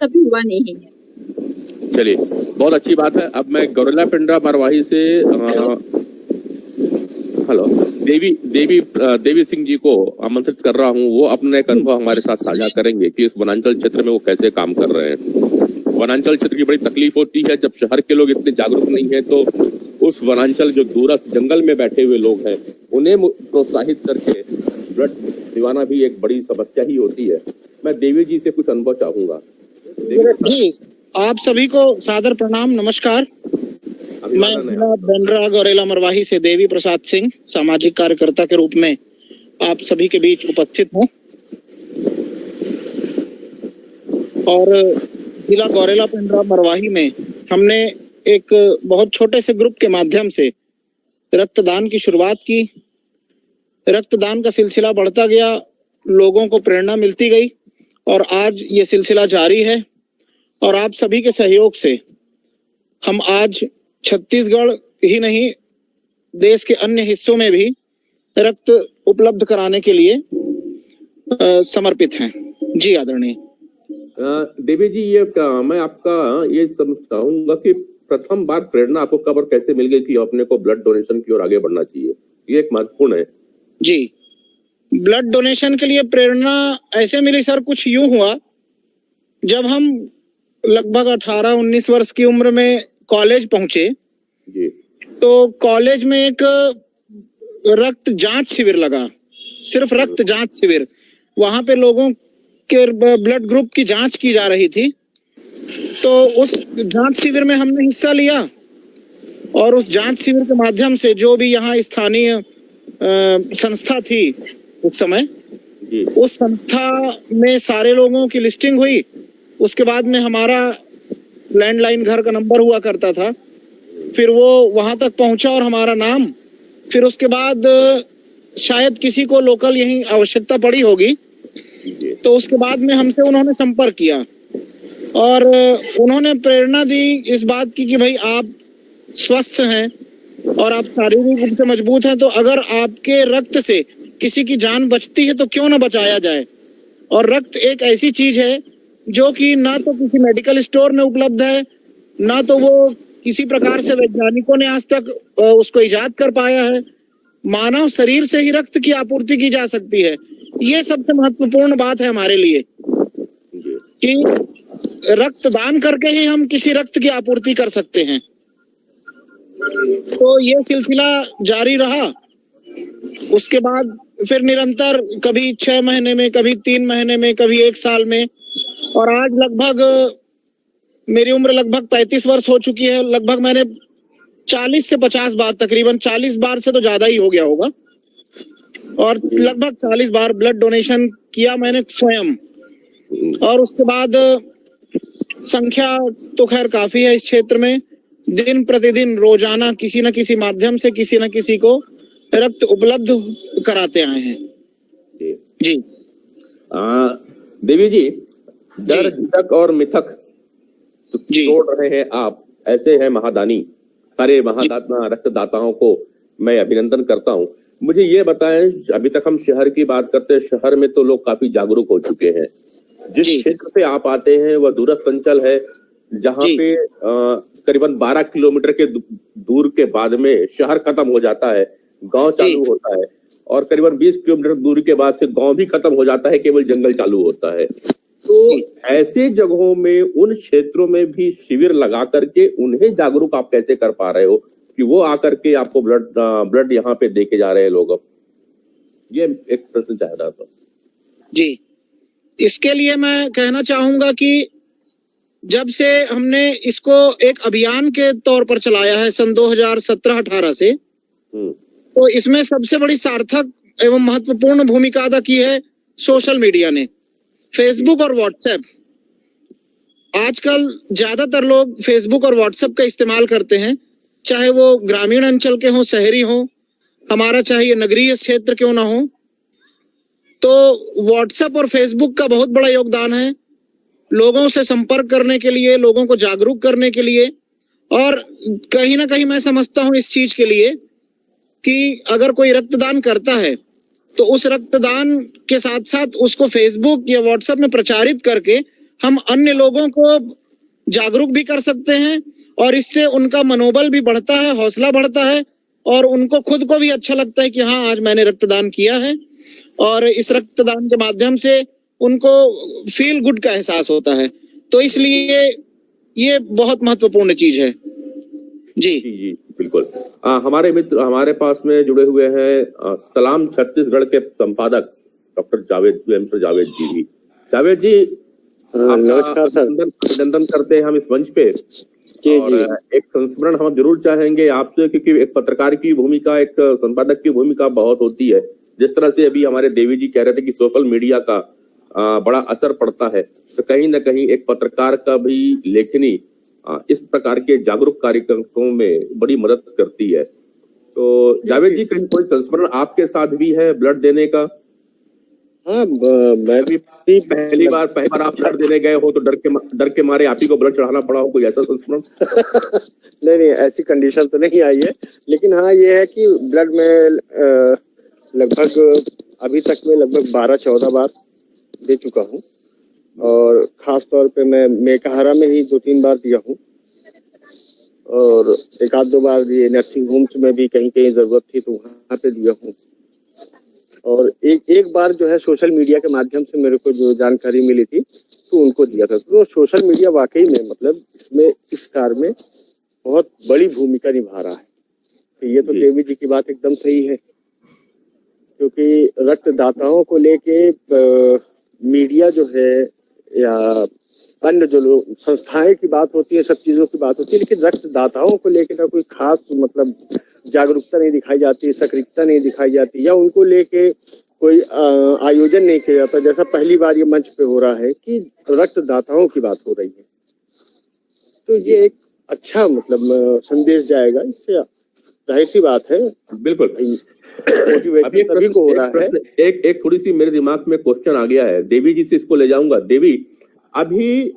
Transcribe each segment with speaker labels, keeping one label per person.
Speaker 1: कभी हुआ नहीं है।
Speaker 2: चलिए, बहुत अच्छी बात है। अब मैं गौरेला पिंडरा मरवाही से हेलो देवी सिंह जी को आमंत्रित कर रहा हूं। वो अपने एक अनुभव हमारे साथ साझा करेंगे कि इस वनांचल क्षेत्र में वो कैसे काम कर रहे हैं। वनांचल क्षेत्र की बड़ी तकलीफ होती है जब शहर के लोग इतने जागरूक नहीं है, तो उस वनांचल जो दूरस्थ जंगल में बैठे हुए लोग हैं उन्हें प्रोत्साहित करके ब्लड दिवाना भी एक बड़ी समस्या ही होती है। मैं देवी जी से कुछ अनुभव चाहूंगा।
Speaker 3: जी, आप सभी को सादर प्रणाम, नमस्कार। मैं पिंडरा गौरेला मरवाही से देवी प्रसाद सिंह सामाजिक कार्यकर्ता के रूप में आप सभी के बीच उपस्थित हूँ और जिला गौरेला पिंडरा मरवाही में हमने एक बहुत छोटे से ग्रुप के माध्यम से रक्तदान की शुरुआत की। रक्तदान का सिलसिला बढ़ता गया, लोगों को प्रेरणा मिलती गई और आज ये सिलसिला जारी है। और आप सभी के सहयोग से हम आज छत्तीसगढ़ ही नहीं, देश के अन्य हिस्सों में भी रक्त उपलब्ध कराने के लिए समर्पित हैं। जी आदरणीय
Speaker 2: देवी जी, मैं आपका ये समझाऊंगा कि प्रथम बार प्रेरणा आपको कब और कैसे मिल गई कि अपने को ब्लड डोनेशन की ओर आगे बढ़ना चाहिए? ये एक महत्वपूर्ण है।
Speaker 3: जी, ब्लड डोनेशन के लिए प्रेरणा ऐसे मिली सर, कुछ यूं हुआ, जब हम लगभग 18-19 वर्ष की उम्र में कॉलेज पहुंचे
Speaker 2: जी,
Speaker 3: तो कॉलेज में एक रक्त जांच शिविर लगा, सिर्फ रक्त जांच शिविर। वहां पे लोगों के ब्लड ग्रुप की जांच की जा रही थी। तो उस जांच शिविर में हमने हिस्सा लिया और उस जांच शिविर के माध्यम से जो भी यहाँ स्थानीय संस्था थी उस समय, उस संस्था में सारे लोगों की लिस्टिंग हुई। उसके बाद में हमारा लैंडलाइन घर का नंबर हुआ करता था, फिर वो वहां तक पहुंचा और हमारा नाम। फिर उसके बाद शायद किसी को लोकल यहीं आवश्यकता पड़ी होगी, तो उसके बाद में हमसे उन्होंने संपर्क किया और उन्होंने प्रेरणा दी इस बात की कि भाई आप स्वस्थ हैं और आप शारीरिक रूप से मजबूत हैं, तो अगर आपके रक्त से किसी की जान बचती है तो क्यों ना बचाया जाए। और रक्त एक ऐसी चीज है जो कि ना तो किसी मेडिकल स्टोर में उपलब्ध है, ना तो वो किसी प्रकार से वैज्ञानिकों ने आज तक उसको इजाद कर पाया है। मानव शरीर से ही रक्त की आपूर्ति की जा सकती है। ये सबसे महत्वपूर्ण बात है हमारे लिए कि रक्तदान करके ही हम किसी रक्त की आपूर्ति कर सकते हैं। तो ये सिलसिला जारी रहा। उसके बाद फिर निरंतर कभी 6 महीने में, कभी 3 महीने में, कभी 1 साल में, और आज लगभग मेरी उम्र लगभग 35 वर्ष हो चुकी है। लगभग मैंने 40 से 50 बार, तकरीबन 40 बार से तो ज्यादा ही हो गया होगा, और लगभग 40 बार ब्लड डोनेशन किया मैंने स्वयं। और उसके बाद संख्या तो खैर काफी है इस क्षेत्र में। दिन प्रतिदिन रोजाना किसी न किसी माध्यम से किसी न किसी को रक्त उपलब्ध कराते आए हैं। जी
Speaker 2: देवी जी, डर, झिझक और मिथक तोड़ रहे हैं आप। ऐसे हैं महादानी। सारे महादाता रक्तदाताओं को मैं अभिनंदन करता हूं। मुझे ये बताएं, अभी तक हम शहर की बात करते हैं, शहर में तो लोग काफी जागरूक हो चुके हैं। जिस क्षेत्र से आप आते हैं वह दूरस्थ अंचल है, जहाँ पे करीबन 12 किलोमीटर के दूर के बाद में शहर खत्म हो जाता है, गांव चालू होता है, और करीबन 20 किलोमीटर दूरी के बाद से गांव भी खत्म हो जाता है, केवल जंगल चालू होता है। तो ऐसे जगहों में, उन क्षेत्रों में भी शिविर लगा करके उन्हें जागरूक आप कैसे कर पा रहे हो कि वो आकर के आपको ब्लड यहाँ पे देके जा रहे हैं लोग? ये एक प्रश्न चाह रहा था।
Speaker 3: जी, इसके लिए मैं कहना चाहूंगा कि जब से हमने इसको एक अभियान के तौर पर चलाया है सन 2017-18 से, तो इसमें सबसे बड़ी सार्थक एवं महत्वपूर्ण भूमिका अदा की है सोशल मीडिया ने। फेसबुक और व्हाट्सएप, आजकल ज्यादातर लोग फेसबुक और व्हाट्सएप का इस्तेमाल करते हैं, चाहे वो ग्रामीण अंचल के हों, शहरी हों, हमारा चाहे ये नगरीय क्षेत्र क्यों ना हो। तो व्हाट्सएप और फेसबुक का बहुत बड़ा योगदान है लोगों से संपर्क करने के लिए, लोगों को जागरूक करने के लिए। और कहीं ना कहीं मैं समझता हूं इस चीज के लिए कि अगर कोई रक्तदान करता है तो उस रक्तदान के साथ साथ उसको फेसबुक या व्हाट्सएप में प्रचारित करके हम अन्य लोगों को जागरूक भी कर सकते हैं और इससे उनका मनोबल भी बढ़ता है, हौसला बढ़ता है और उनको खुद को भी अच्छा लगता है कि हाँ, आज मैंने रक्तदान किया है और इस रक्तदान के माध्यम से उनको फील गुड का एहसास होता है। तो इसलिए ये बहुत महत्वपूर्ण चीज है। जी
Speaker 2: जी बिल्कुल। हमारे मित्र हमारे पास में जुड़े हुए हैं सलाम छत्तीसगढ़ के संपादक डॉक्टर जावेद जी भी। जावेद जी,
Speaker 1: नमस्कार सर।
Speaker 2: अभिनंदन करते हैं हम इस मंच पे। और एक संस्मरण हम जरूर चाहेंगे आपसे, क्योंकि एक पत्रकार की भूमिका, एक संपादक की भूमिका बहुत होती है। जिस तरह से अभी हमारे देवी जी कह रहे थे कि सोशल मीडिया का बड़ा असर पड़ता है, तो कहीं ना कहीं एक पत्रकार का भी लेखनी इस प्रकार के जागरूक कार्यक्रमों में बड़ी मदद करती है। तो जावेद जी, कहीं कोई संस्मरण आपके साथ भी है ब्लड देने का?
Speaker 1: हाँ, मैं भी
Speaker 2: पहली बार आप ब्लड देने गए हो तो डर के मारे आप ही को ब्लड चढ़ाना पड़ा हो, कोई ऐसा संस्मरण?
Speaker 1: नहीं, ऐसी कंडीशन तो नहीं आई है, लेकिन हाँ ये है कि ब्लड में लगभग अभी तक में लगभग 12-14 बार दे चुका हूँ और खास तौर पे मैं मेकाहारा में ही 2-3 बार दिया हूँ और 1-2 बार ये नर्सिंग होम्स में भी कहीं जरूरत थी तो वहाँ पे दिया हूँ। और एक बार जो है सोशल मीडिया के माध्यम से मेरे को जो जानकारी मिली थी तो उनको दिया था। तो सोशल मीडिया वाकई में मतलब इसमें इस कार्य में बहुत बड़ी भूमिका निभा रहा है। तो ये तो देवी जी की बात एकदम सही है, क्योंकि रक्तदाताओं को लेके मीडिया जो है या अन्य जो लोग संस्थाएं की बात होती है, सब चीजों की बात होती है, लेकिन रक्तदाताओं को लेके ना कोई खास मतलब जागरूकता नहीं दिखाई जाती, सक्रियता नहीं दिखाई जाती या उनको लेके कोई आयोजन नहीं किया जाता। जैसा पहली बार ये मंच पे हो रहा है कि रक्तदाताओं की बात हो रही है, तो ये एक अच्छा मतलब संदेश जाएगा इससे, जाहिर सी बात है।
Speaker 2: बिल्कुल, अभी
Speaker 1: सभी को हो रहा है।
Speaker 2: एक थोड़ी सी मेरे दिमाग में क्वेश्चन आ गया है, देवी जी से इसको ले जाऊंगा। देवी, अभी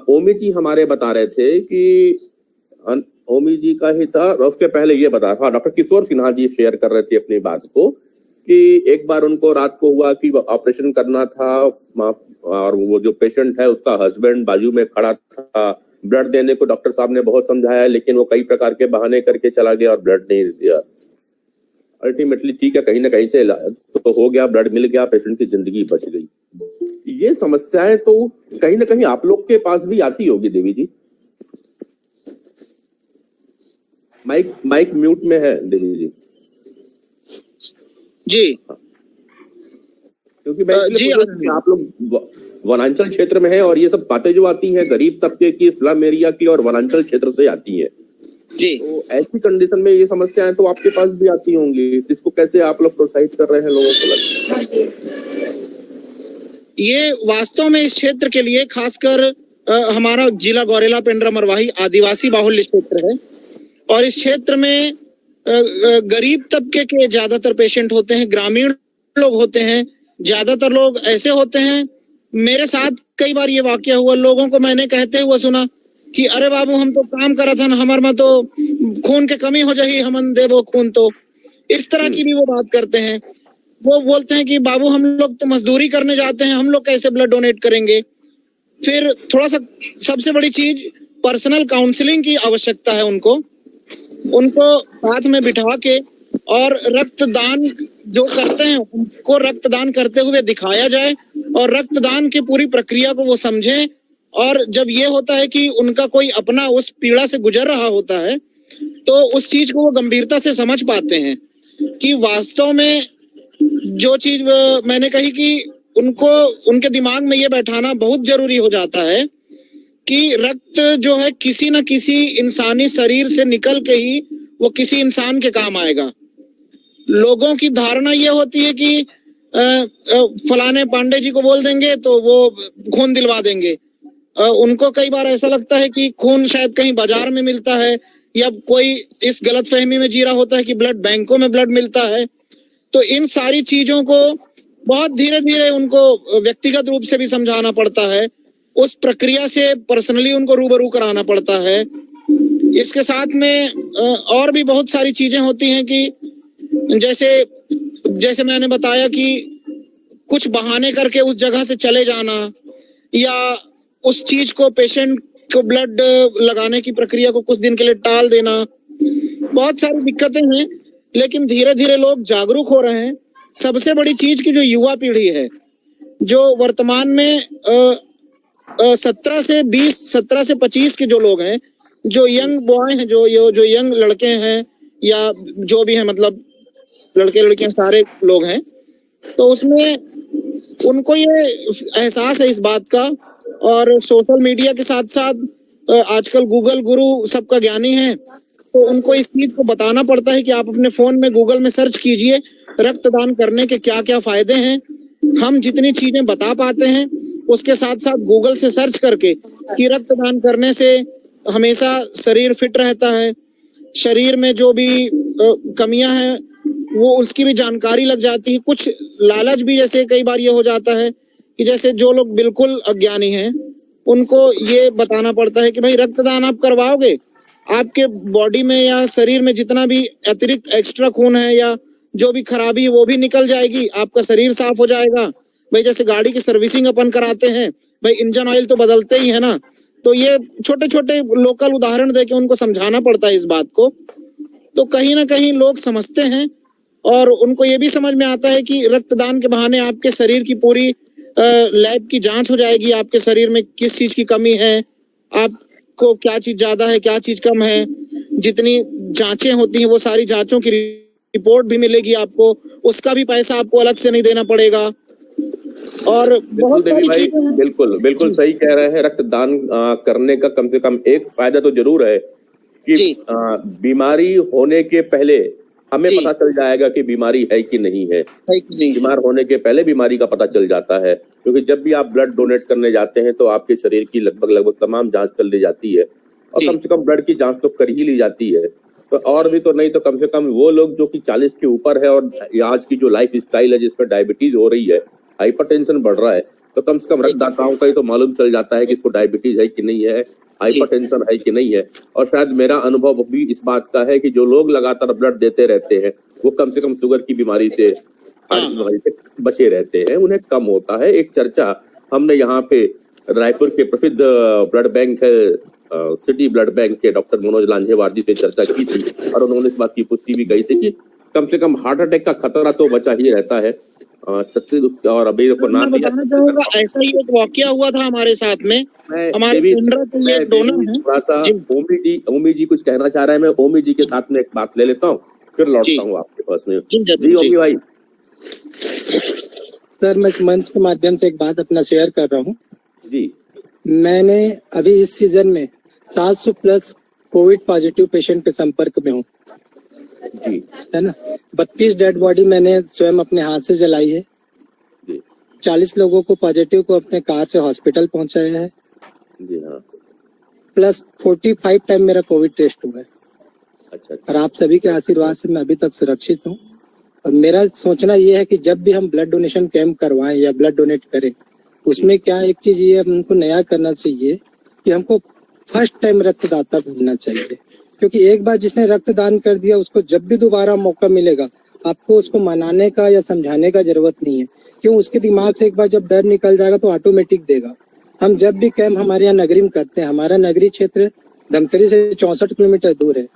Speaker 2: ओमी जी हमारे बता रहे थे कि ओमी जी का ही था, उसके पहले ये बता रहा, डॉक्टर किशोर सिन्हा जी शेयर कर रहे थे अपनी बात को कि एक बार उनको रात को हुआ कि ऑपरेशन करना था और वो जो पेशेंट है उसका हस्बैंड बाजू में खड़ा था। ब्लड देने को डॉक्टर साहब ने बहुत समझाया, लेकिन वो कई प्रकार के बहाने करके चला गया और ब्लड नहीं दिया। अल्टीमेटली ठीक है, कहीं ना कहीं से तो हो गया, ब्लड मिल गया, पेशेंट की जिंदगी बच गई। ये समस्याएं तो कहीं ना कहीं आप लोग के पास भी आती होगी देवी जी। माइक म्यूट में है देवी जी।
Speaker 3: जी
Speaker 2: क्योंकि मैं आप लोग वनांचल क्षेत्र में है और ये सब बातें जो आती हैं गरीब तबके की, स्लम एरिया की और वनांचल क्षेत्र से आती हैं
Speaker 3: जी।
Speaker 2: तो ऐसी कंडीशन में ये समस्याएं तो आपके पास भी आती होंगी, इसको कैसे आप लोग प्रोत्साहित कर रहे हैं लोगों को?
Speaker 3: ये वास्तव में इस क्षेत्र के लिए खासकर हमारा जिला गौरेला पेंड्रा मरवाही आदिवासी बाहुल्य क्षेत्र है और इस क्षेत्र में गरीब तबके के ज्यादातर पेशेंट होते हैं, ग्रामीण लोग होते हैं। ज्यादातर लोग ऐसे होते हैं, मेरे साथ कई बार ये वाकया हुआ, लोगों को मैंने कहते हुए सुना कि अरे बाबू हम तो काम करा था, हमारे में तो खून के कमी हो जाही, हमन देवो खून। तो इस तरह की भी वो बात करते हैं। वो बोलते हैं कि बाबू हम लोग तो मजदूरी करने जाते हैं, हम लोग कैसे ब्लड डोनेट करेंगे। फिर थोड़ा सा सबसे बड़ी चीज पर्सनल काउंसलिंग की आवश्यकता है। उनको साथ में बिठा के और रक्तदान जो करते हैं उनको रक्तदान करते हुए दिखाया जाए और रक्तदान की पूरी प्रक्रिया को वो समझें। और जब ये होता है कि उनका कोई अपना उस पीड़ा से गुजर रहा होता है तो उस चीज को वो गंभीरता से समझ पाते हैं कि वास्तव में जो चीज मैंने कही कि उनको उनके दिमाग में ये बैठाना बहुत जरूरी हो जाता है कि रक्त जो है किसी न किसी इंसानी शरीर से निकल के ही वो किसी इंसान के काम आएगा। लोगों की धारणा ये होती है कि फलाने पांडे जी को बोल देंगे तो वो खून दिलवा देंगे। उनको कई बार ऐसा लगता है कि खून शायद कहीं बाजार में मिलता है या कोई इस गलतफहमी में जी रहा होता है कि ब्लड बैंकों में ब्लड मिलता है। तो इन सारी चीजों को बहुत धीरे धीरे उनको व्यक्तिगत रूप से भी समझाना पड़ता है, उस प्रक्रिया से पर्सनली उनको रूबरू कराना पड़ता है। इसके साथ में और भी बहुत सारी चीजें होती हैं कि जैसे मैंने बताया कि कुछ बहाने करके उस जगह से चले जाना या उस चीज को, पेशेंट को ब्लड लगाने की प्रक्रिया को कुछ दिन के लिए टाल देना, बहुत सारी दिक्कतें हैं। लेकिन धीरे धीरे लोग जागरूक हो रहे हैं। सबसे बड़ी चीज की जो युवा पीढ़ी है, जो वर्तमान में 17 से 25 के जो लोग हैं, जो यंग बॉय हैं, जो यंग लड़के हैं या जो भी हैं, मतलब लड़के लड़कियां सारे लोग हैं, तो उसमें उनको ये एहसास है इस बात का। और सोशल मीडिया के साथ साथ आजकल गूगल गुरु सबका ज्ञानी है, तो उनको इस चीज को बताना पड़ता है कि आप अपने फोन में गूगल में सर्च कीजिए रक्तदान करने के क्या क्या फायदे हैं। हम जितनी चीजें बता पाते हैं उसके साथ साथ गूगल से सर्च करके कि रक्तदान करने से हमेशा शरीर फिट रहता है, शरीर में जो भी कमियां हैं वो उसकी भी जानकारी लग जाती है। कुछ लालच भी, जैसे कई बार ये हो जाता है कि जैसे जो लोग बिल्कुल अज्ञानी हैं उनको ये बताना पड़ता है कि भाई रक्तदान आप करवाओगे, आपके बॉडी में या शरीर में जितना भी अतिरिक्त एक्स्ट्रा खून है या जो भी खराबी है वो भी निकल जाएगी, आपका शरीर साफ हो जाएगा। भाई जैसे गाड़ी की सर्विसिंग अपन कराते हैं, भाई इंजन ऑयल तो बदलते ही है ना, तो ये छोटे छोटे लोकल उदाहरण देके उनको समझाना पड़ता है इस बात को। तो कहीं ना कहीं लोग समझते हैं और उनको ये भी समझ में आता है कि रक्तदान के बहाने आपके शरीर की पूरी लैब की जांच हो जाएगी, आपके शरीर में किस चीज की कमी है, आपको क्या चीज ज्यादा है, क्या चीज कम है। जितनी जांचें होती हैं वो सारी जांचों की रिपोर्ट भी मिलेगी आपको, उसका भी पैसा आपको अलग से नहीं देना पड़ेगा। और बहुत सारी चीजें हैं।
Speaker 2: बिल्कुल बिल्कुल सही कह रहे हैं। रक्तदान करने का कम से कम एक फायदा तो जरूर है कि बीमारी होने के पहले हमें पता चल जाएगा कि बीमारी है कि नहीं है। बीमार होने के पहले बीमारी का पता चल जाता है, क्योंकि जब भी आप ब्लड डोनेट करने जाते हैं तो आपके शरीर की लगभग तमाम जांच कर ली जाती है और कम से कम ब्लड की जांच तो कर ही ली जाती है। तो और भी तो नहीं तो कम से कम वो लोग जो कि 40 के ऊपर है और आज की जो लाइफ स्टाइल है जिसमें डायबिटीज हो रही है, हाइपरटेंशन बढ़ रहा है, तो कम से कम रक्तदाताओं का ही तो मालूम चल जाता है कि इसको डायबिटीज है कि नहीं है, हाइपरटेंशन है कि नहीं है। और शायद मेरा अनुभव भी इस बात का है कि जो लोग लगातार ब्लड देते रहते हैं वो कम से कम शुगर की बीमारी से, हार्ट की बीमारी से बचे रहते हैं, उन्हें कम होता है। एक चर्चा हमने यहाँ पे रायपुर के प्रसिद्ध ब्लड बैंक है, सिटी ब्लड बैंक के डॉक्टर मनोज लांझेवार जी से चर्चा की थी और उन्होंने इस बात की पुष्टि भी कही थी कि कम से कम हार्ट अटैक का खतरा तो बचा ही रहता है। और अभी को नाम
Speaker 3: बताना चाहूंगा, ऐसा ही एक वाकया हुआ था हमारे साथ में। हमारे डोनर हैं
Speaker 2: थोड़ा सा ओमी जी कुछ कहना चाह रहे हैं। मैं ओमी जी के साथ में एक बात ले लेता हूँ, फिर लौटता हूँ आपके पास में। जी ओमी भाई।
Speaker 4: सर मैं इस मंच के माध्यम से एक बात अपना शेयर कर रहा हूँ
Speaker 2: जी।
Speaker 4: मैंने अभी इस सीजन में 700 प्लस कोविड पॉजिटिव पेशेंट के संपर्क में हूँ
Speaker 2: जी,
Speaker 4: है ना। 32 डेड बॉडी मैंने स्वयं अपने हाथ से जलाई है
Speaker 2: जी।
Speaker 4: 40 लोगों को पॉजिटिव को अपने कार से हॉस्पिटल पहुंचाया है
Speaker 2: जी हाँ।
Speaker 4: प्लस 45 टाइम मेरा कोविड टेस्ट हुआ है।
Speaker 2: अच्छा।
Speaker 4: और आप सभी के आशीर्वाद से मैं अभी तक सुरक्षित हूँ। और मेरा सोचना ये है कि जब भी हम ब्लड डोनेशन कैंप करवाएं या ब्लड डोनेट करें, उसमें क्या एक चीज ये हमको नया करना चाहिए कि हमको फर्स्ट टाइम रक्तदाता ढूंढना चाहिए, क्योंकि एक बार जिसने रक्तदान कर दिया उसको जब भी दोबारा मौका मिलेगा आपको उसको मनाने का या समझाने का जरूरत नहीं है। क्यों, उसके दिमाग से एक बार जब डर निकल जाएगा तो ऑटोमेटिक देगा। हम जब भी कैंप हमारे यहाँ नगरी में करते हैं, हमारा नगरी क्षेत्र धमतरी से 64 किलोमीटर दूर है,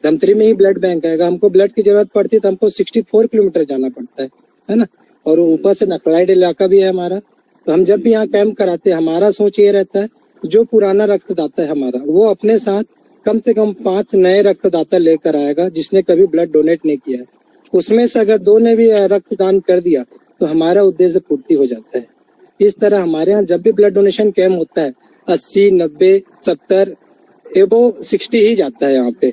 Speaker 4: धमतरी में ही ब्लड बैंक है। हमको ब्लड की जरूरत पड़ती है तो हमको 64 किलोमीटर जाना पड़ता है ना। और ऊपर से नक्सलाइड इलाका भी है हमारा। तो हम जब भी यहाँ कैंप कराते हैं हमारा सोच ये रहता है जो पुराना रक्तदाता है हमारा वो अपने साथ कम से कम 5 नए रक्तदाता लेकर आएगा जिसने कभी ब्लड डोनेट नहीं किया है। उसमें से अगर 2 ने भी रक्तदान कर दिया तो हमारा उद्देश्य पूर्ति हो जाता है। इस तरह हमारे यहाँ जब भी ब्लड डोनेशन कैंप होता है 80, 90, 70 एबो 60 ही जाता है यहाँ पे।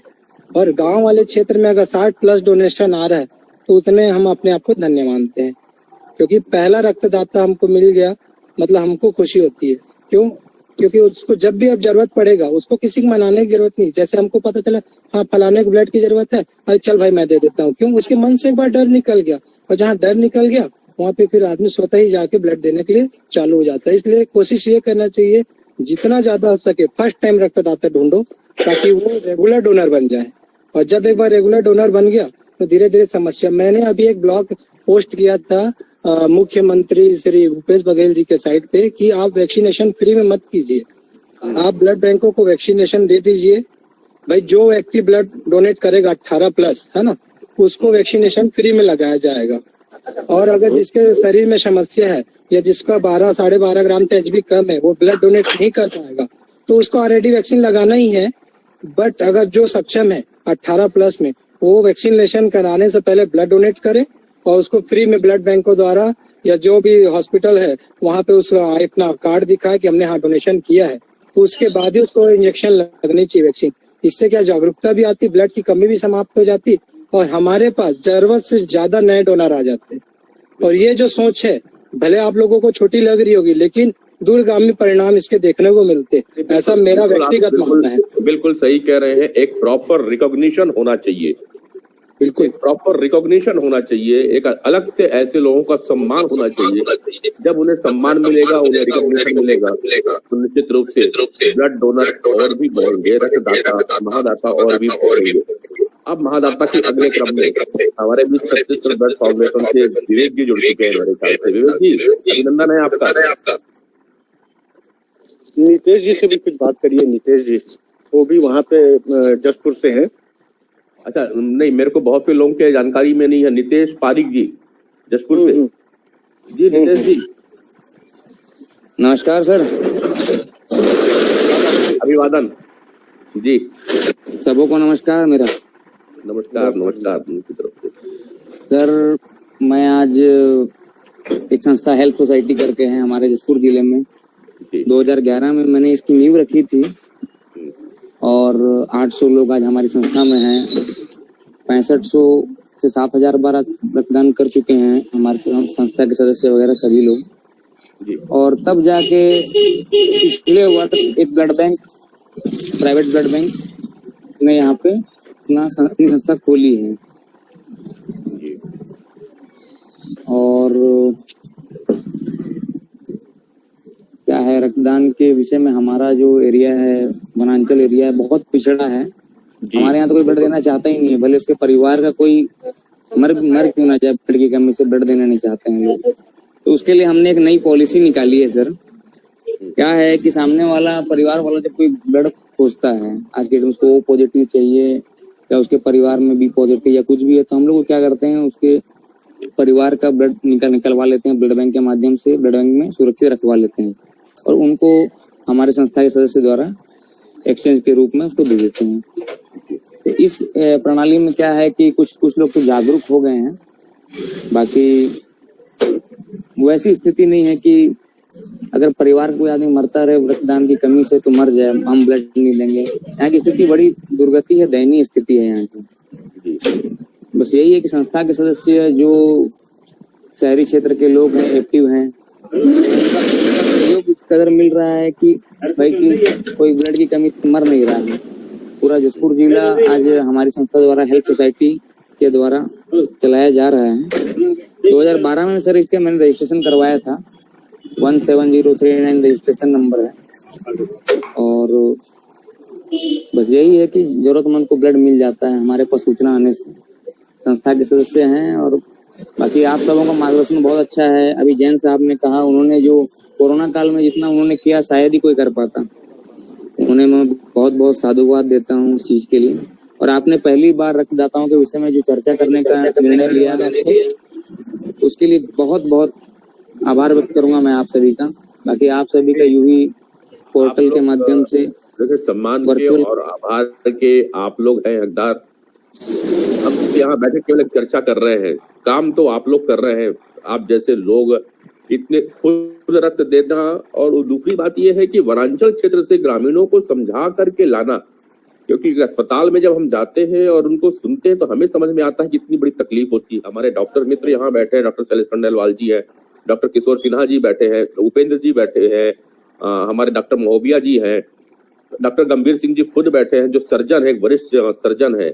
Speaker 4: और गांव वाले क्षेत्र में अगर 60 प्लस डोनेशन आ रहा है तो उतने हम अपने आप को धन्य मानते हैं, क्योंकि पहला रक्तदाता हमको मिल गया मतलब हमको खुशी होती है। क्यों, क्योंकि उसको जब भी अब जरूरत पड़ेगा उसको किसी को मनाने की जरूरत नहीं। जैसे हमको पता चला हाँ फलाने को ब्लड की जरूरत है, अरे चल भाई मैं दे देता हूँ। क्यों, उसके मन से एक बार डर निकल गया और जहाँ डर निकल गया वहाँ पे फिर आदमी स्वतः ही जाके ब्लड देने के लिए चालू हो जाता है। इसलिए कोशिश ये करना चाहिए जितना ज्यादा हो सके फर्स्ट टाइम रक्तदाता ढूंढो ताकि वो रेगुलर डोनर बन जाए। और जब एक बार रेगुलर डोनर बन गया तो धीरे धीरे समस्या, मैंने अभी एक ब्लॉग पोस्ट किया था मुख्यमंत्री श्री भूपेश बघेल जी के साइट पे कि आप वैक्सीनेशन फ्री में मत कीजिए, आप ब्लड बैंकों को वैक्सीनेशन दे दीजिए। भाई जो व्यक्ति ब्लड डोनेट करेगा 18+ है ना, उसको वैक्सीनेशन फ्री में लगाया जाएगा। और अगर जिसके शरीर में समस्या है या जिसका 12 साढ़े 12 ग्राम THB कम है, वो ब्लड डोनेट नहीं कर पाएगा, तो उसको ऑलरेडी वैक्सीन लगाना ही है। बट अगर जो सक्षम है 18+ में, वो वैक्सीनेशन कराने से पहले ब्लड डोनेट करे और उसको फ्री में ब्लड बैंकों द्वारा या जो भी हॉस्पिटल है वहां पे उसका अपना कार्ड दिखाए कि हमने यहाँ डोनेशन किया है, तो उसके बाद ही उसको इंजेक्शन लगनी चाहिए वैक्सीन। इससे क्या जागरूकता भी आती, ब्लड की कमी भी समाप्त हो जाती और हमारे पास जरूरत से ज्यादा नए डोनर आ जाते हैं। और ये जो सोच है, भले आप लोगों को छोटी लग रही होगी, लेकिन दूरगामी परिणाम इसके देखने को मिलते, ऐसा मेरा व्यक्तिगत मानना है।
Speaker 2: बिल्कुल सही कह रहे हैं। एक प्रॉपर रिकॉग्निशन होना चाहिए,
Speaker 4: बिल्कुल
Speaker 2: प्रॉपर रिकॉग्निशन होना चाहिए, एक अलग से ऐसे लोगों का सम्मान होना चाहिए। जब उन्हें सम्मान मिलेगा, उन्हें रिकॉग्निशन मिलेगा, तो निश्चित रूप से ब्लड डोनर और भी बढ़ेंगे, रक्तदाता महादाता और भी बढ़ेंगे। अब महादाता के अगले क्रम में हमारे बीच छत्तीसगढ़ ब्लड फाउंडेशन से विवेक जी जुड़ चुके हैं मेरे ख्याल से। विवेक जी, अभिनंदन है आपका।
Speaker 1: नितेश जी से भी कुछ बात करिए। नितेश जी वो भी वहाँ पे जसपुर से हैं।
Speaker 2: अच्छा, नहीं, मेरे को बहुत से लोगों के जानकारी में नहीं है। नितेश पारिक जी जसपुर से। जी नितेश जी
Speaker 5: नमस्कार सर।
Speaker 2: अभिवादन जी।
Speaker 5: सबको नमस्कार मेरा।
Speaker 2: नमस्कार नमस्कार उनकी तरफ से।
Speaker 5: सर मैं आज एक संस्था हेल्थ सोसाइटी करके है हमारे जसपुर जिले में, 2011 में मैंने इसकी नींव रखी थी और 800 लोग आज हमारी संस्था में हैं। 6500 से 7000 बार रक्तदान कर चुके हैं हमारे संस्था के सदस्य वगैरह सभी लोग। और तब जाके पिछले वर्ष एक blood bank, private blood bank ने यहाँ पे अपनी संस्था खोली है। और क्या है, रक्तदान के विषय में हमारा जो एरिया है, वनांचल एरिया है, बहुत पिछड़ा है। हमारे यहाँ तो कोई ब्लड देना चाहता ही नहीं है, भले उसके परिवार का कोई मर क्यों ना जाए, ब्लड की कमी से ब्लड देना नहीं चाहते हैं लोग। तो उसके लिए हमने एक नई पॉलिसी निकाली है सर। क्या है कि सामने वाला परिवार वाला जब कोई ब्लड खोजता है, आज के दिन उसको O पॉजिटिव चाहिए या उसके परिवार में B पॉजिटिव या कुछ भी है, तो हम लोग क्या करते हैं, उसके परिवार का ब्लड निकलवा लेते हैं ब्लड बैंक के माध्यम से, ब्लड बैंक में सुरक्षित रखवा लेते हैं और उनको हमारे संस्था के सदस्य द्वारा एक्सचेंज के रूप में उसको दे देते हैं। तो इस प्रणाली में क्या है कि कुछ लोग तो जागरूक हो गए हैं, बाकी वैसी स्थिति नहीं है कि अगर परिवार कोई आदमी मरता रहे रक्तदान की कमी से तो मर जाए, हम ब्लड नहीं लेंगे। यहाँ की स्थिति बड़ी दुर्गति है, दयनीय स्थिति है यहाँ की। बस यही है कि संस्था के सदस्य जो शहरी क्षेत्र के लोग हैं, एक्टिव हैं, सहयोग इस कदर मिल रहा है कि भाई कि कोई ब्लड की कमी से मर नहीं रहा है। पूरा जसपुर जिला आज हमारी संस्था द्वारा हेल्थ सोसाइटी के द्वारा चलाया जा रहा है। 2012 में सर इसके मैंने रजिस्ट्रेशन करवाया था, 17039 रजिस्ट्रेशन नंबर है। और बस यही है कि जरूरतमंद को ब्लड मिल जाता है हमारे पास सूचना आने से। संस्था के सदस्य हैं और बाकी आप सबों का मार्गदर्शन बहुत अच्छा है। अभी जैन साहब ने कहा, उन्होंने जो कोरोना काल में जितना उन्होंने किया शायद ही कोई कर पाता, उन्हें मैं बहुत बहुत साधुवाद देता हूँ इस चीज के लिए। और आपने पहली बार रक्तदाताओं के विषय में जो चर्चा करने का निर्णय लिया था, उसके लिए बहुत बहुत आभार व्यक्त करूंगा मैं आप सभी का। बाकी आप सभी का यूही पोर्टल के माध्यम से
Speaker 2: सम्मान के और आभार के आप लोग हैं हकदार। हम यहाँ बैठे केवल चर्चा कर रहे हैं, काम तो आप लोग कर रहे हैं। आप जैसे लोग इतने खुद रक्त देना, और दूसरी बात यह है कि वनांचल क्षेत्र से ग्रामीणों को समझा करके लाना, क्योंकि अस्पताल में जब हम जाते हैं और उनको सुनते हैं तो हमें समझ में आता है कितनी बड़ी तकलीफ होती है। हमारे डॉक्टर मित्र यहाँ बैठे हैं, डॉक्टर शैलेश खंडेलवाल जी है, डॉक्टर किशोर सिन्हा जी बैठे हैं, उपेंद्र जी बैठे हैं, हमारे डॉक्टर महोबिया जी हैं, डॉक्टर गंभीर सिंह जी खुद बैठे हैं जो सर्जन है, वरिष्ठ सर्जन है।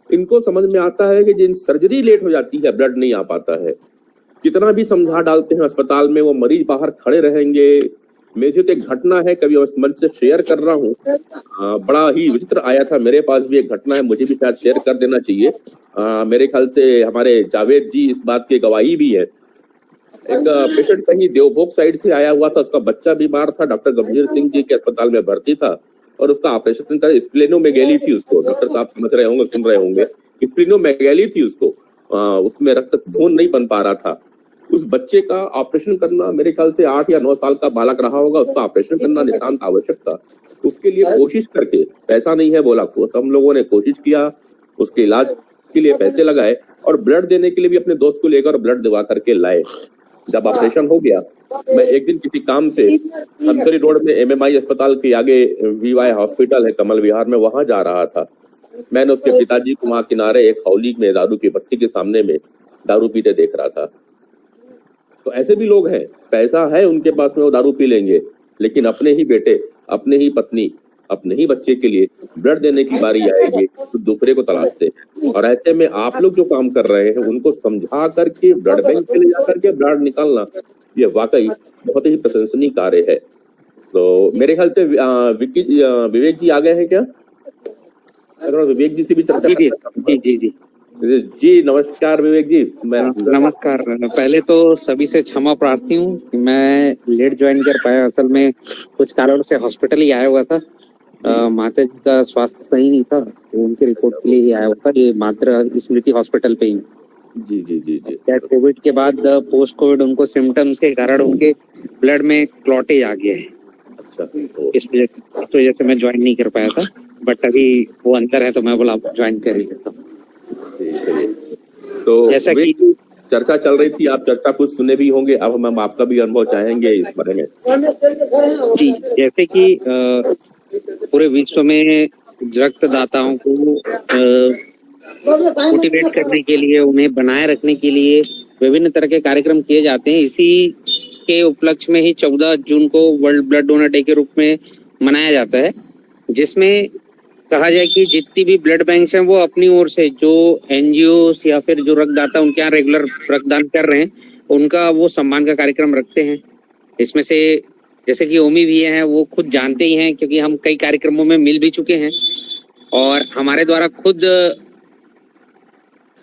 Speaker 2: इनको समझ में आता है कि जिन सर्जरी लेट हो जाती है, ब्लड नहीं आ पाता है, कितना भी समझा डालते हैं अस्पताल में, वो मरीज बाहर खड़े रहेंगे। मेरी तो एक घटना है, कभी मैं मंच से शेयर कर रहा हूँ, बड़ा ही विचित्र आया था मेरे पास भी एक घटना है, मुझे भी शायद शेयर कर देना चाहिए। मेरे ख्याल से हमारे जावेद जी इस बात की गवाही भी है। एक पेशेंट कहीं देवभोग साइड से आया हुआ था, उसका बच्चा बीमार था, डॉक्टर गंभीर सिंह जी के अस्पताल में भर्ती था और उसका ऑपरेशन कर स्प्लेनोमेगैली थी उसको, डॉक्टर साहब समझ रहे होंगे, सुन रहे होंगे, स्प्लेनोमेगैली थी उसको, उसमें रक्त खून नहीं बन पा रहा था। उस बच्चे का ऑपरेशन करना, मेरे ख्याल से 8 या 9 साल का बालक रहा होगा, उसका ऑपरेशन करना नितांत आवश्यक था। उसके लिए कोशिश करके, पैसा नहीं है बोला, हम लोगों ने कोशिश किया, उसके इलाज के लिए पैसे लगाए और ब्लड देने के लिए भी अपने दोस्त को लेकर ब्लड दिवा करके लाए। जब ऑपरेशन हो गया, मैं एक दिन किसी काम से धमतरी रोड में MMI अस्पताल के आगे VY हॉस्पिटल है कमल विहार में, वहां जा रहा था। मैंने उसके पिताजी को वहां किनारे एक हौली में दारू की भट्टी के सामने में दारू पीते देख रहा था। तो ऐसे भी लोग हैं, पैसा है उनके पास में, वो दारू पी लेंगे, लेकिन अपने ही बेटे, अपने ही पत्नी, अपने ही बच्चे के लिए ब्लड देने की बारी आएगी तो दूसरे को तलाशते हैं। और ऐसे में आप लोग जो काम कर रहे हैं उनको समझा करके ब्लड बैंक पे ले जाकर के ब्लड निकालना, ये वाकई बहुत ही प्रशंसनीय कार्य है। तो मेरे ख्याल से विवेक जी आ गए हैं क्या? विवेक जी से भी चर्चा
Speaker 6: जी
Speaker 2: जी नमस्कार विवेक जी। मैं
Speaker 6: नमस्कार। पहले तो सभी से क्षमा प्रार्थी हूँ कि मैं लेट ज्वाइन कर पाया, असल में कुछ कारणों से हॉस्पिटल ही आया हुआ था। माता जी का स्वास्थ्य सही नहीं था, तो उनकी रिपोर्ट के लिए ही आया हुआ था, ये मात्र स्मृति हॉस्पिटल पे ही।
Speaker 2: जी जी जी जी।
Speaker 6: क्या कोविड के बाद पोस्ट कोविड उनको सिम्टम्स के कारण उनके ब्लड में क्लॉटेज आ गया है।
Speaker 2: अच्छा,
Speaker 6: इस वजह से मैं ज्वाइन नहीं कर पाया था, बट अभी वो अंतर है तो मैं बोला ज्वाइन कर ही लेता हूँ।
Speaker 2: तो
Speaker 6: जैसा कि
Speaker 2: चर्चा चल रही थी, आप चर्चा कुछ सुने भी होंगे, अब हम आपका भी अनुभव चाहेंगे इस बारे में।
Speaker 6: जी, जैसे कि पूरे विश्व में रक्तदाताओं को मोटिवेट करने के लिए, उन्हें बनाए रखने के लिए विभिन्न तरह के कार्यक्रम किए जाते हैं। इसी के उपलक्ष्य में ही 14 जून को वर्ल्ड ब्लड डोनर डे के रूप में मनाया जाता है, जिसमें कहा जाए कि जितनी भी ब्लड बैंक्स हैं वो अपनी ओर से जो NGOs या फिर जो रक्तदाता उनके यहाँ रेगुलर रक्तदान कर रहे हैं उनका वो सम्मान का कार्यक्रम रखते हैं। इसमें से जैसे कि ओमी भी हैं, वो खुद जानते ही हैं क्योंकि हम कई कार्यक्रमों में मिल भी चुके हैं और हमारे द्वारा खुद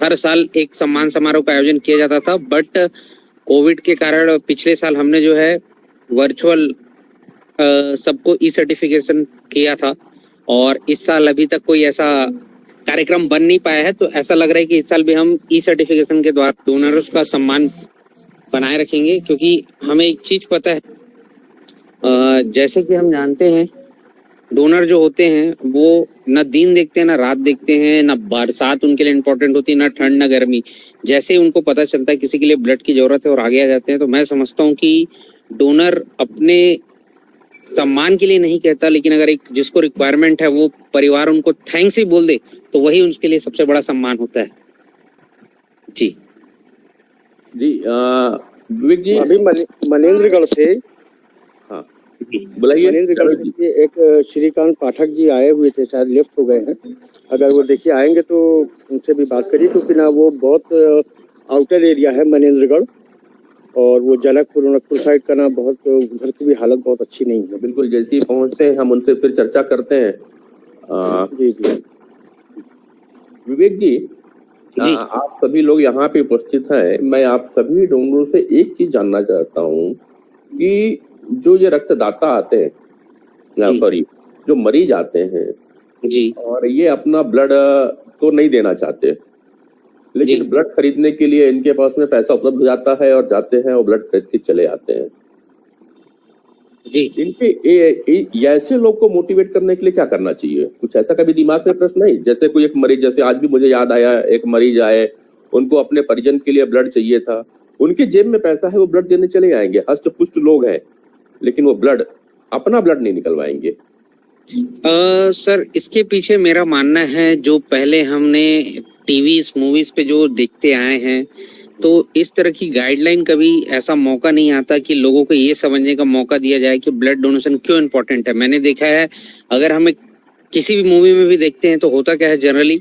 Speaker 6: हर साल एक सम्मान समारोह का आयोजन किया जाता था, बट कोविड के कारण पिछले साल हमने जो है वर्चुअल सबको E-सर्टिफिकेशन किया था और इस साल अभी तक कोई ऐसा कार्यक्रम बन नहीं पाया है। तो ऐसा लग रहा है कि इस साल भी हम E-सर्टिफिकेशन के द्वारा डोनर्स का सम्मान बनाए रखेंगे, क्योंकि हमें एक चीज पता है, जैसे कि हम जानते हैं डोनर जो होते हैं वो न दिन देखते हैं, न रात देखते हैं, न बरसात उनके लिए इम्पोर्टेंट होती है, न ठंड न गर्मी। जैसे ही उनको पता चलता है किसी के लिए ब्लड की जरूरत है और आगे आ जाते हैं। तो मैं समझता हूँ कि डोनर अपने सम्मान के लिए नहीं कहता, लेकिन अगर एक जिसको रिक्वायरमेंट है वो परिवार उनको थैंक्स ही बोल दे तो वही उनके लिए सबसे बड़ा सम्मान होता है। जी
Speaker 2: जी विवेक जी,
Speaker 1: अभी मनेन्द्रगढ़ से,
Speaker 2: हाँ बुलाइए।
Speaker 1: मनेन्द्रगढ़ से एक श्रीकांत पाठक जी आए हुए थे, शायद लेफ्ट हो गए हैं, अगर वो देखिए आएंगे तो उनसे भी बात करिए, क्योंकि ना वो बहुत आउटर एरिया है मनेन्द्रगढ़ और वो जनकपुर उनकपुर साइड का ना बहुत, उधर की भी हालत बहुत अच्छी नहीं है।
Speaker 2: बिल्कुल, जैसे ही पहुंचते हैं हम उनसे फिर चर्चा करते हैं।
Speaker 1: जी जी
Speaker 2: विवेक जी, आप सभी लोग यहाँ पे उपस्थित हैं, मैं आप सभी डोनरों से एक चीज जानना चाहता हूँ कि जो ये रक्तदाता आते हैं, सॉरी जो मरीज आते हैं
Speaker 6: जी,
Speaker 2: और ये अपना ब्लड तो नहीं देना चाहते, लेकिन ब्लड खरीदने के लिए इनके पास में पैसा उपलब्ध हो जाता है और जाते हैं और ब्लड खरीद के चले आते हैं
Speaker 6: जी।
Speaker 2: इनके ऐसे लोग को मोटिवेट करने के लिए क्या करना चाहिए? कुछ ऐसा कभी दिमाग में प्रश्न नहीं? जैसे कोई एक मरीज, जैसे आज भी मुझे याद आया, एक मरीज आए, उनको अपने परिजन के लिए ब्लड चाहिए था, उनके जेब में पैसा है, वो ब्लड देने चले आएंगे, हष्ट पुष्ट लोग हैं, लेकिन वो ब्लड, अपना ब्लड नहीं निकलवाएंगे।
Speaker 6: सर इसके पीछे मेरा मानना है, जो पहले हमने टीवी मूवीज पे जो देखते आए हैं, तो इस तरह की गाइडलाइन कभी ऐसा मौका नहीं आता कि लोगों को ये समझने का मौका दिया जाए कि ब्लड डोनेशन क्यों इम्पोर्टेंट है। मैंने देखा है, अगर हमें किसी भी मूवी में भी देखते हैं तो होता क्या है जनरली,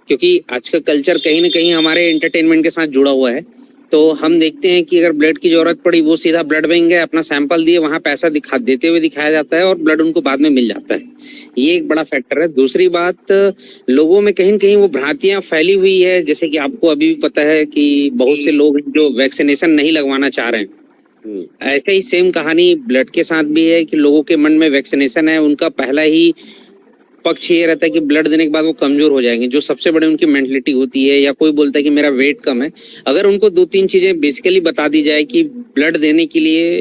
Speaker 6: क्योंकि आज का कल्चर कहीं ना कहीं हमारे एंटरटेनमेंट के साथ जुड़ा हुआ है, तो हम देखते हैं कि अगर ब्लड की जरूरत पड़ी वो सीधा ब्लड बैंक गए, अपना सैंपल दिए, वहां पैसा देते हुए दिखाया जाता है और ब्लड उनको बाद में मिल जाता है। ये एक बड़ा फैक्टर है। दूसरी बात, लोगों में कहीं न कहीं वो भ्रांतियां फैली हुई है, जैसे कि आपको अभी भी पता है कि बहुत से लोग जो वैक्सीनेशन नहीं लगवाना चाह रहे हैं। ऐसे ही सेम कहानी ब्लड के साथ भी है कि लोगों के मन में वैक्सीनेशन है, उनका पहला ही पक्ष ये रहता है कि ब्लड देने के बाद वो कमजोर हो जाएंगे, जो सबसे बड़ी उनकी मेंटलिटी होती है। या कोई बोलता है कि मेरा वेट कम है, अगर उनको 2-3 चीजें बेसिकली बता दी जाए कि ब्लड देने के लिए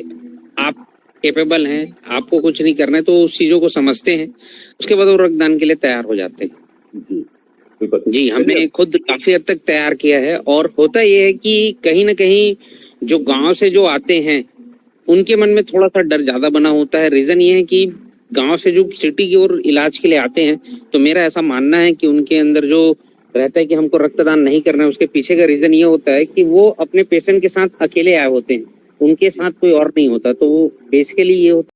Speaker 6: आप कैपेबल हैं, आपको कुछ नहीं करना है, तो उस चीजों को समझते हैं, उसके बाद वो रक्तदान के लिए तैयार हो जाते हैं। जी, हमने खुद काफी हद तक तैयार किया है। और होता ये है कि कहीं ना कहीं जो गांव से जो आते हैं उनके मन में थोड़ा सा डर ज्यादा बना होता है। रीजन ये है कि गांव से जो सिटी की ओर इलाज के लिए आते हैं, तो मेरा ऐसा मानना है कि उनके अंदर जो रहता है कि हमको रक्तदान नहीं करना है, उसके पीछे का रीजन ये होता है कि वो अपने पेशेंट के साथ अकेले आए होते हैं, उनके साथ कोई और नहीं होता। तो वो बेसिकली ये होता